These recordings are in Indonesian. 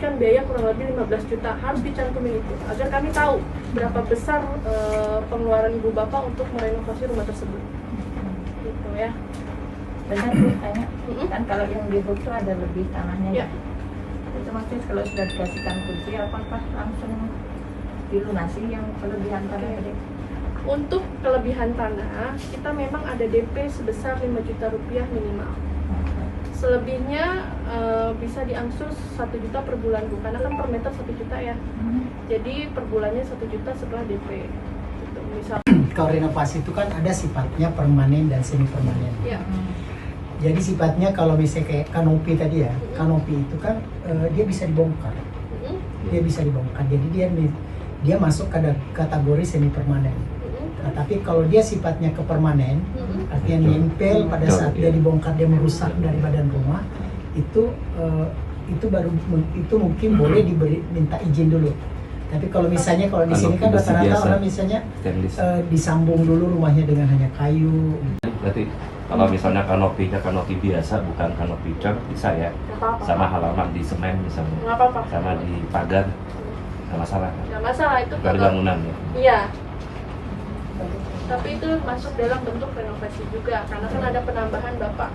menghabiskan biaya kurang lebih 15 juta. Harus dicantumin itu agar kami tahu berapa besar pengeluaran ibu bapak untuk merenovasi rumah tersebut. Gitu ya. Benar tuh kayaknya. Kan kalau yang di book tuh ada lebih tanahnya Ya. Itu maksudnya kalau sudah dikasihkan kunci apakah langsung dilunasi yang kelebihan tanah tadi? Untuk kelebihan tanah, kita memang ada DP sebesar 5 juta rupiah minimal. Selebihnya bisa diangsur 1 juta per bulan Bu, karena kan per meter 1 juta ya. Jadi per bulannya 1 juta setelah DP. Gitu. Misal Kalau renovasi itu kan ada sifatnya permanen dan semi permanen. ya. Jadi sifatnya kalau misalnya kayak kanopi tadi ya, kanopi itu kan dia bisa dibongkar. Dia bisa dibongkar. Jadi dia masuk ke kategori semi permanen. Nah, tapi kalau dia sifatnya kepermanen, artinya nempel pada saat dia dibongkar, dia merusak dari badan rumah, itu baru itu mungkin boleh minta izin dulu. Tapi kalau misalnya kalau di sini kan rata-rata orang misalnya disambung dulu rumahnya dengan hanya kayu. Berarti kalau misalnya kanopinya kanopi biasa, bukan kanopi cat, bisa ya? Apa-apa. Sama halaman di semen misalnya, Nggak apa-apa. sama di pagar, nggak masalah kan? Nggak masalah itu. Dari bangunan ya? Iya. Tapi itu masuk dalam bentuk renovasi juga, karena kan ada penambahan bapak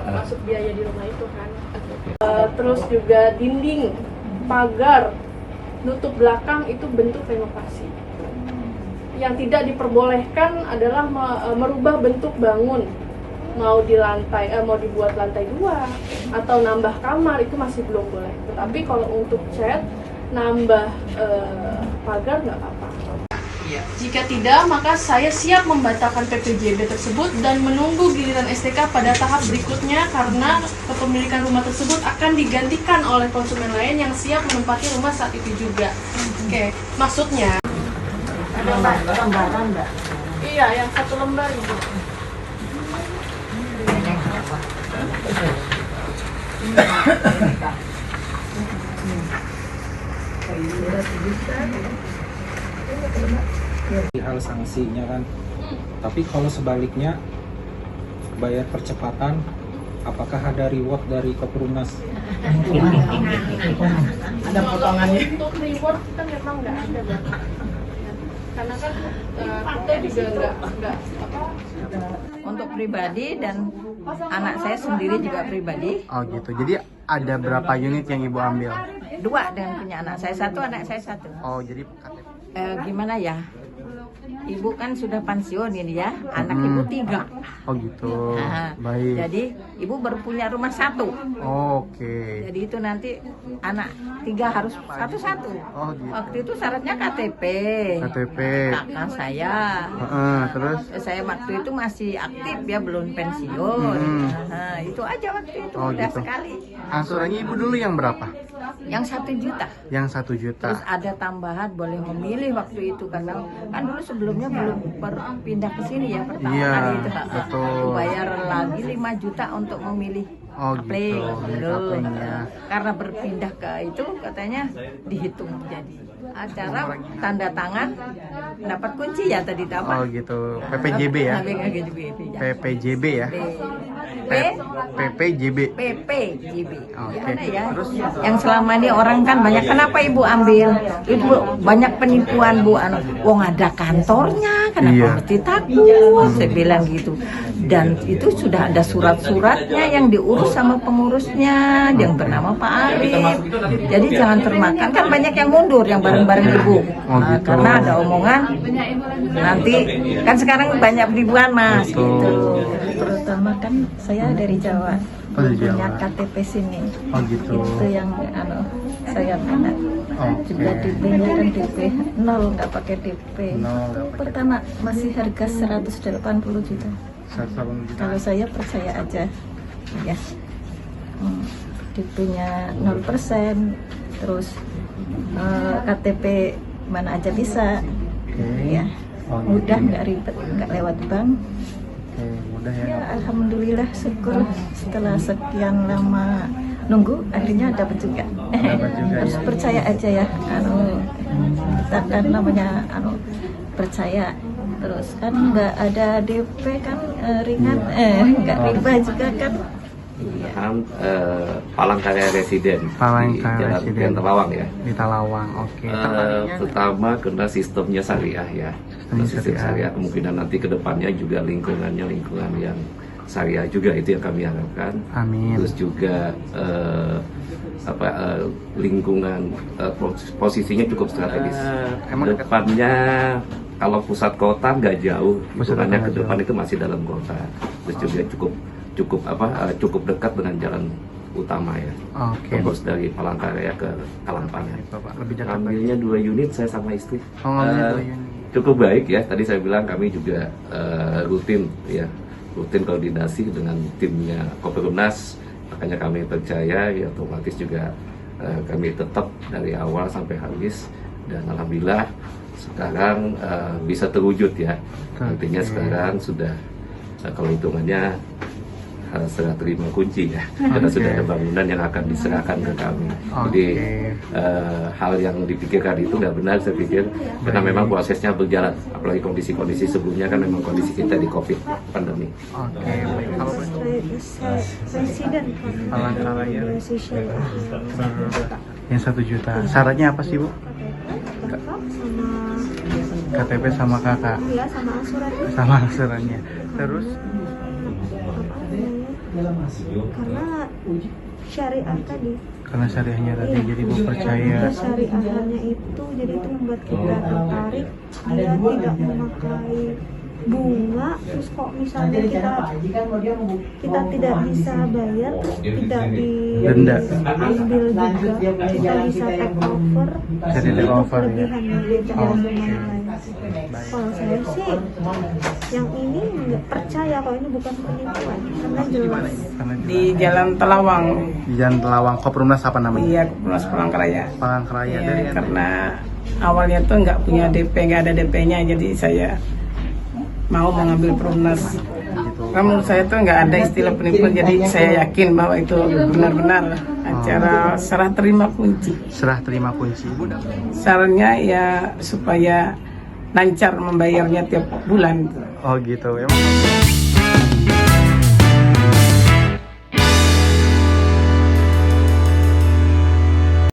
masuk biaya di rumah itu kan. Terus juga dinding, pagar, nutup belakang itu bentuk renovasi. Yang tidak diperbolehkan adalah merubah bentuk bangun, mau di lantai, mau dibuat lantai 2 atau nambah kamar itu masih belum boleh. Tetapi kalau untuk cat, nambah pagar nggak apa-apa. Jika tidak, maka saya siap membatalkan PPJB tersebut dan menunggu giliran STK pada tahap berikutnya karena kepemilikan rumah tersebut akan digantikan oleh konsumen lain yang siap menempati rumah saat itu juga. Oke, maksudnya Ada lembaran enggak? iya, yang 1 lembar itu. Hal sanksinya kan, tapi kalau sebaliknya bayar percepatan, apakah ada reward dari Keperumnas? Ada potongannya. Untuk reward kita memang nggak ada Bapak. Karena kan kita juga nggak apa. Untuk pribadi dan anak saya sendiri juga pribadi. Oh gitu. Jadi ada berapa unit yang ibu ambil? 2 dan punya anak saya 1, anak saya 1. Oh jadi KTP. Gimana ya? Ibu kan sudah pensiun ini ya, anak ibu 3. Oh gitu. Nah, Baik. jadi ibu baru punya rumah 1. Oh, oke. Jadi itu nanti anak 3 harus satu-satu. Oh gitu. Waktu itu syaratnya KTP. KTP. Kakak saya. Terus? Saya waktu itu masih aktif ya, belum pensiun. Nah, itu aja waktu itu Oh udah gitu. sekali. Angsurannya ibu dulu yang berapa? Yang 1 juta. Yang 1 juta. Terus ada tambahan boleh memilih waktu itu karena kan dulu sebelumnya belum pindah ke sini ya pertama Iya, kali itu. betul. Bayar lagi 5 juta untuk memilih. Oh Kapling, gitu. belum. Kapling, ya. Karena berpindah ke itu katanya dihitung jadi acara tanda tangan dapat kunci ya tadi apa? Oh gitu. PPJB ya? PPJB ya? PPJB. PPJB. Oke. Gimana ya? Terus? Yang selama ini orang kan banyak, kenapa ibu ambil? Itu banyak penipuan bu, wong ada kantornya, kenapa Iya. mesti takut? Saya bilang gitu. Dan itu sudah ada surat-suratnya yang diurus sama pengurusnya yang bernama Pak Arif. Jadi jangan termakan, kan banyak yang mundur yang bareng-bareng ibu. Oh, Nah, gitu. karena ada omongan nanti kan sekarang banyak penipuan mas Betul. gitu. Terutama kan saya dari Jawa, Oh, dari punya Jawa. KTP sini. Oh gitu. Itu yang saya minat. Oke. Juga DP-nya kan DP 0, nggak pakai DP. Nol, nggak pakai Pertama masih harga 180 juta. 180 juta. Kalau saya percaya aja, ya. DP-nya 0%, terus KTP mana aja bisa, ya. Oh, Mudah, gitu. nggak ribet, nggak lewat bank. Oke, mudah ya. Ya, alhamdulillah, syukur setelah sekian lama nunggu akhirnya dapat juga. Dapat juga, Harus ya. percaya aja ya, kita kan namanya percaya. Terus kan nggak ada DP kan ringan, nggak riba juga kan. perumahan Palangkaraya Residen Palangkaraya di Jalan Residen. Grand Talawang ya. Di Talawang. Oke. Pertama karena sistemnya syariah ya. Sistemnya Sistem syariah. syariah kemungkinan nanti ke depannya juga lingkungannya lingkungan yang syariah juga, itu yang kami harapkan. Amin. Terus juga lingkungan posisinya cukup strategis. Emang dekat? Depannya kalau pusat kota nggak jauh, Pusat hitungannya kota ke nggak depan itu masih dalam kota. Terus juga cukup dekat dengan jalan utama ya. Oke. Tembus dari Palangkaraya ke Kalangpangan. Bapak lebih dekat lagi. Ambilnya 2 unit saya sama istri. Oh, ngambilnya 2 unit. Cukup baik ya. Tadi saya bilang kami juga rutin koordinasi dengan timnya Koppernas. Makanya kami percaya ya otomatis juga kami tetap dari awal sampai habis, dan alhamdulillah sekarang bisa terwujud ya. Artinya sekarang sudah kalau hitungannya serah terima kunci ya, karena sudah ada bangunan yang akan diserahkan ke kami. Jadi hal yang dipikirkan itu nggak benar saya pikir, karena memang prosesnya berjalan. Apalagi kondisi-kondisi sebelumnya kan memang kondisi kita di COVID pandemi. Oke, baik. Kalau Presiden Palangkaraya Indonesia yang 1 juta. Syaratnya apa sih, Bu? sama KTP sama kakak. ya sama asuransi Sama asurannya. Terus karena syariah tadi. karena syariahnya tadi, jadi Bu percaya. Syariahnya itu jadi itu membuat kita tertarik. Dia tidak memakai bunga, terus kok misalnya kita tidak bisa bayar, terus tidak Denda. diambil juga, kita bisa take over. Jadi take Itu over ya. kelebihannya dengan bunga yang lain. Kalau saya sih yang ini nggak percaya kalau ini bukan penipuan, karena jelas. Karena Di Jalan Telawang, di Jalan Telawang. Koppernas apa namanya? iya Kepulauan Palangkaraya. Palangkaraya. Ya, Dari karena awalnya tuh nggak punya DP, nggak ada DP-nya, jadi saya mau mengambil perumnas. Karena menurut saya tuh nggak ada istilah penipuan, jadi saya yakin bahwa itu benar-benar acara serah terima kunci. serah terima kunci. Bu, Sarannya ya supaya lancar membayarnya tiap bulan. oh gitu. Emang